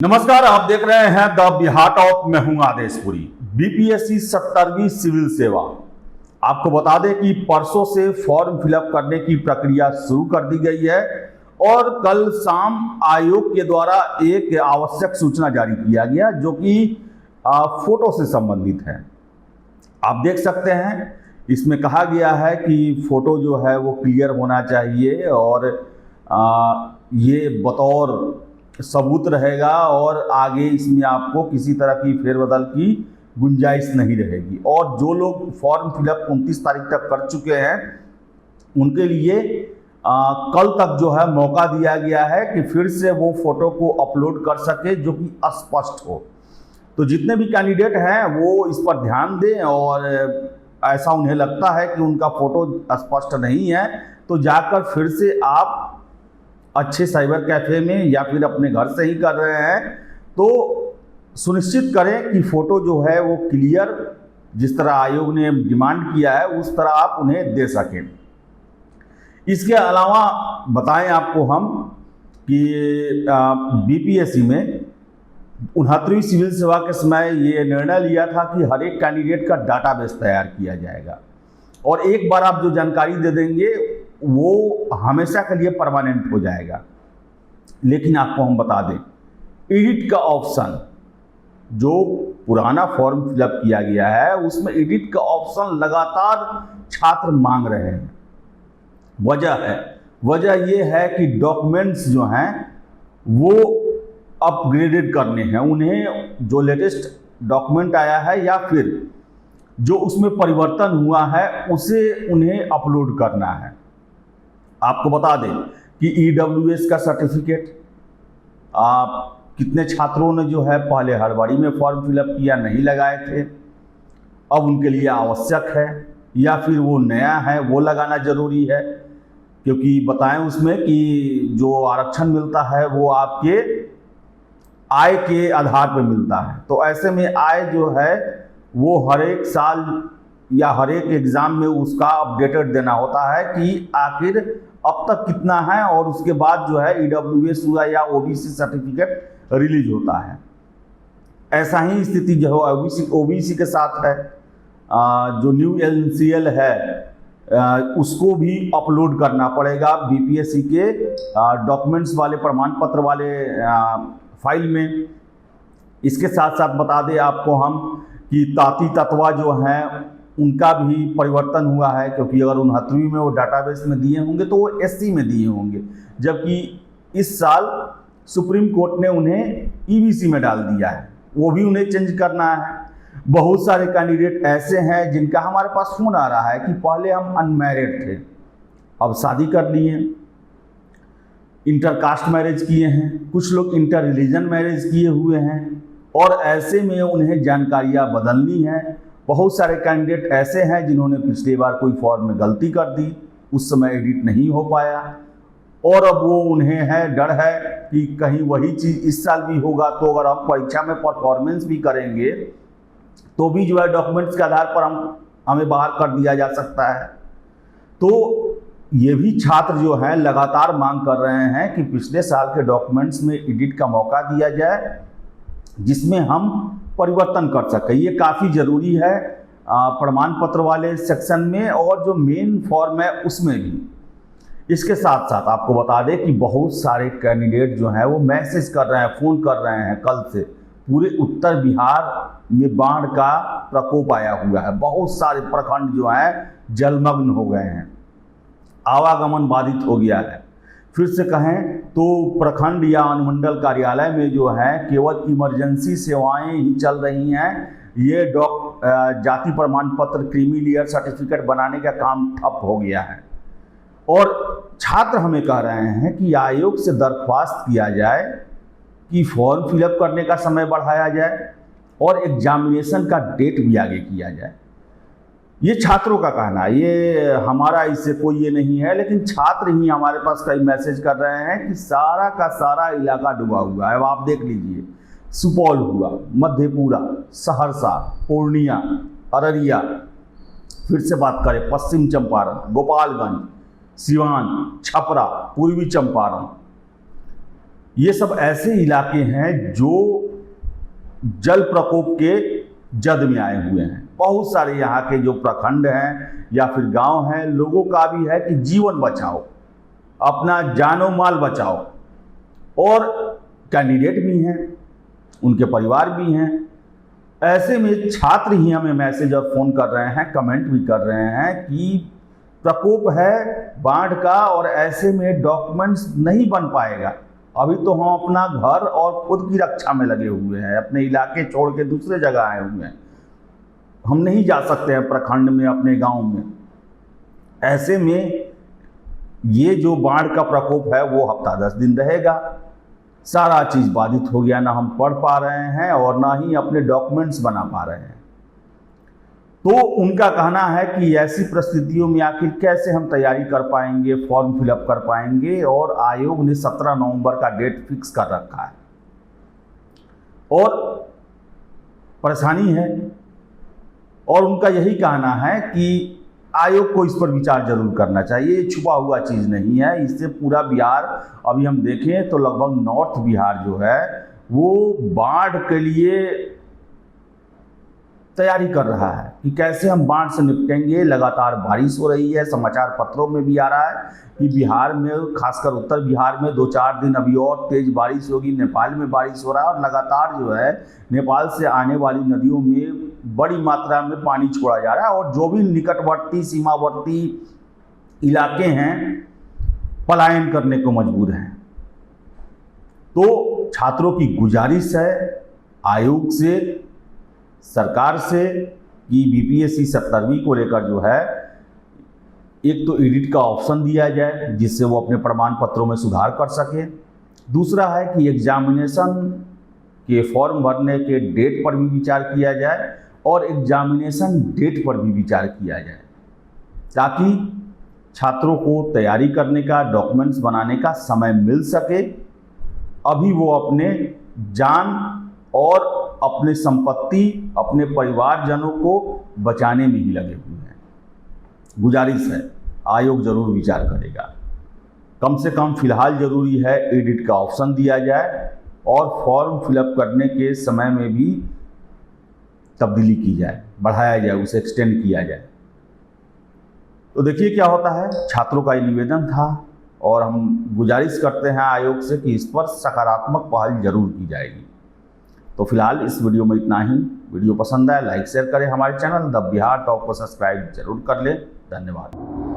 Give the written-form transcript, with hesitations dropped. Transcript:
नमस्कार, आप देख रहे हैं द बिहार टॉप। मैं हूं आदेशपुरी। बीपीएससी 70वीं सिविल सेवा आपको बता दें कि परसों से फॉर्म फिलअप करने की प्रक्रिया शुरू कर दी गई है और कल शाम आयोग के द्वारा एक आवश्यक सूचना जारी किया गया जो कि फोटो से संबंधित है। आप देख सकते हैं इसमें कहा गया है कि फोटो जो है वो क्लियर होना चाहिए और ये बतौर सबूत रहेगा और आगे इसमें आपको किसी तरह की फेरबदल की गुंजाइश नहीं रहेगी। और जो लोग फॉर्म फिलअप 29 तारीख तक कर चुके हैं उनके लिए कल तक जो है मौका दिया गया है कि फिर से वो फोटो को अपलोड कर सके जो कि स्पष्ट हो। तो जितने भी कैंडिडेट हैं वो इस पर ध्यान दें और ऐसा उन्हें लगता है कि उनका फोटो स्पष्ट नहीं है तो जाकर फिर से आप अच्छे साइबर कैफे में या फिर अपने घर से ही कर रहे हैं तो सुनिश्चित करें कि फ़ोटो जो है वो क्लियर, जिस तरह आयोग ने डिमांड किया है उस तरह आप उन्हें दे सकें। इसके अलावा बताएं आपको हम कि बीपीएससी में 69वीं सिविल सेवा के समय ये निर्णय लिया था कि हर एक कैंडिडेट का डाटाबेस तैयार किया जाएगा और एक बार आप जो जानकारी दे देंगे वो हमेशा के लिए परमानेंट हो जाएगा। लेकिन आपको हम बता दें, एडिट का ऑप्शन जो पुराना फॉर्म फिलअप किया गया है उसमें एडिट का ऑप्शन लगातार छात्र मांग रहे हैं। वजह ये है कि डॉक्यूमेंट्स जो हैं वो अपग्रेडेड करने हैं, उन्हें जो लेटेस्ट डॉक्यूमेंट आया है या फिर जो उसमें परिवर्तन हुआ है उसे उन्हें अपलोड करना है। आपको बता दें कि ईडब्ल्यूएस का सर्टिफिकेट कितने छात्रों ने जो है पहले हड़बड़ी में फॉर्म फिलअप किया, नहीं लगाए थे, अब उनके लिए आवश्यक है या फिर वो नया है वो लगाना जरूरी है, क्योंकि बताएं उसमें कि जो आरक्षण मिलता है वो आपके आय के आधार पर मिलता है। तो ऐसे में आय जो है वो हर एक साल या हर एक एग्ज़ाम में उसका अपडेटेड देना होता है कि आखिर अब तक कितना है और उसके बाद जो है ईडब्ल्यूएस हुआ या ओबीसी सर्टिफिकेट रिलीज होता है। ऐसा ही स्थिति जो है ओबीसी के साथ है। जो न्यू एनसीएल है उसको भी अपलोड करना पड़ेगा बीपीएससी के डॉक्यूमेंट्स वाले प्रमाण पत्र वाले फाइल में। इसके साथ साथ बता दें आपको हम कि ताती तत्वा जो हैं उनका भी परिवर्तन हुआ है, क्योंकि अगर 69वीं में वो डाटाबेस में दिए होंगे तो वो एससी में दिए होंगे, जबकि इस साल सुप्रीम कोर्ट ने उन्हें ईबीसी में डाल दिया है, वो भी उन्हें चेंज करना है। बहुत सारे कैंडिडेट ऐसे हैं जिनका हमारे पास फ़ोन आ रहा है कि पहले हम अनमैरिड थे, अब शादी कर लिए, इंटरकास्ट मैरिज किए हैं, कुछ लोग इंटर रिलीजन मैरिज किए हुए हैं और ऐसे में उन्हें जानकारियाँ बदलनी है। बहुत सारे कैंडिडेट ऐसे हैं जिन्होंने पिछली बार कोई फॉर्म में गलती कर दी, उस समय एडिट नहीं हो पाया और अब वो उन्हें है डर है कि कहीं वही चीज़ इस साल भी होगा तो अगर हम परीक्षा में परफॉर्मेंस भी करेंगे तो भी जो है डॉक्यूमेंट्स के आधार पर हमें बाहर कर दिया जा सकता है। तो ये भी छात्र जो हैं लगातार मांग कर रहे हैं कि पिछले साल के डॉक्यूमेंट्स में एडिट का मौका दिया जाए जिसमें हम परिवर्तन कर सकें। ये काफ़ी ज़रूरी है प्रमाण पत्र वाले सेक्शन में और जो मेन फॉर्म है उसमें भी। इसके साथ साथ आपको बता दें कि बहुत सारे कैंडिडेट जो हैं वो मैसेज कर रहे हैं, फ़ोन कर रहे हैं कल से। पूरे उत्तर बिहार में बाढ़ का प्रकोप आया हुआ है, बहुत सारे प्रखंड जो हैं जलमग्न हो गए हैं, आवागमन बाधित हो गया है। फिर से कहें तो प्रखंड या अनुमंडल कार्यालय में जो है केवल इमरजेंसी सेवाएं ही चल रही हैं। ये जाति प्रमाण पत्र क्रीमी लेयर सर्टिफिकेट बनाने का काम ठप हो गया है और छात्र हमें कह रहे हैं कि आयोग से दरख्वास्त किया जाए कि फॉर्म फिलअप करने का समय बढ़ाया जाए और एग्जामिनेशन का डेट भी आगे किया जाए। ये छात्रों का कहना है, ये हमारा इससे कोई ये नहीं है, लेकिन छात्र ही हमारे पास कई मैसेज कर रहे हैं कि सारा का सारा इलाका डूबा हुआ है। अब आप देख लीजिए, सुपौल हुआ, मधेपुरा, सहरसा, पूर्णिया, अररिया, फिर से बात करें पश्चिम चंपारण, गोपालगंज, सिवान, छपरा, पूर्वी चंपारण, ये सब ऐसे इलाके हैं जो जल प्रकोप के जद में आए हुए हैं। बहुत सारे यहाँ के जो प्रखंड हैं या फिर गांव हैं, लोगों का भी है कि जीवन बचाओ, अपना जानो माल बचाओ। और कैंडिडेट भी हैं, उनके परिवार भी हैं। ऐसे में छात्र ही हमें मैसेज और फ़ोन कर रहे हैं, कमेंट भी कर रहे हैं कि प्रकोप है बाढ़ का और ऐसे में डॉक्यूमेंट्स नहीं बन पाएगा। अभी तो हम अपना घर और खुद की रक्षा में लगे हुए हैं, अपने इलाके छोड़ के दूसरे जगह आए हुए हैं, हम नहीं जा सकते हैं प्रखंड में, अपने गांव में। ऐसे में ये जो बाढ़ का प्रकोप है वो हफ्ता 10 दिन रहेगा। सारा चीज़ बाधित हो गया, ना हम पढ़ पा रहे हैं और ना ही अपने डॉक्यूमेंट्स बना पा रहे हैं। तो उनका कहना है कि ऐसी परिस्थितियों में आखिर कैसे हम तैयारी कर पाएंगे, फॉर्म फिलअप कर पाएंगे। और आयोग ने 17 नवंबर का डेट फिक्स कर रखा है और परेशानी है। और उनका यही कहना है कि आयोग को इस पर विचार जरूर करना चाहिए, ये छुपा हुआ चीज़ नहीं है। इससे पूरा बिहार, अभी हम देखें तो लगभग नॉर्थ बिहार जो है वो बाढ़ के लिए तैयारी कर रहा है कि कैसे हम बाढ़ से निपटेंगे। लगातार बारिश हो रही है, समाचार पत्रों में भी आ रहा है कि बिहार में, खासकर उत्तर बिहार में 2-4 दिन अभी और तेज बारिश होगी। नेपाल में बारिश हो रहा है और लगातार जो है नेपाल से आने वाली नदियों में बड़ी मात्रा में पानी छोड़ा जा रहा है। और जो भी निकटवर्ती सीमावर्ती इलाके हैं पलायन करने को मजबूर हैं। तो छात्रों की गुजारिश है आयोग से, सरकार से कि बीपीएससी 17वीं को लेकर जो है एक तो एडिट का ऑप्शन दिया जाए जिससे वो अपने प्रमाण पत्रों में सुधार कर सके। दूसरा है कि एग्जामिनेशन के फॉर्म भरने के डेट पर भी विचार किया जाए और एग्जामिनेशन डेट पर भी विचार किया जाए, ताकि छात्रों को तैयारी करने का, डॉक्यूमेंट्स बनाने का समय मिल सके। अभी वो अपने जान और अपने संपत्ति, अपने परिवारजनों को बचाने में ही लगे हुए हैं। गुजारिश है आयोग जरूर विचार करेगा। कम से कम फिलहाल जरूरी है एडिट का ऑप्शन दिया जाए और फॉर्म फिलअप करने के समय में भी तब्दीली की जाए, बढ़ाया जाए, उसे एक्सटेंड किया जाए। तो देखिए क्या होता है। छात्रों का ये निवेदन था और हम गुजारिश करते हैं आयोग से कि इस पर सकारात्मक पहल जरूर की जाएगी। तो फिलहाल इस वीडियो में इतना ही। वीडियो पसंद आए लाइक शेयर करें, हमारे चैनल द बिहार टॉक को सब्सक्राइब जरूर कर लें। धन्यवाद।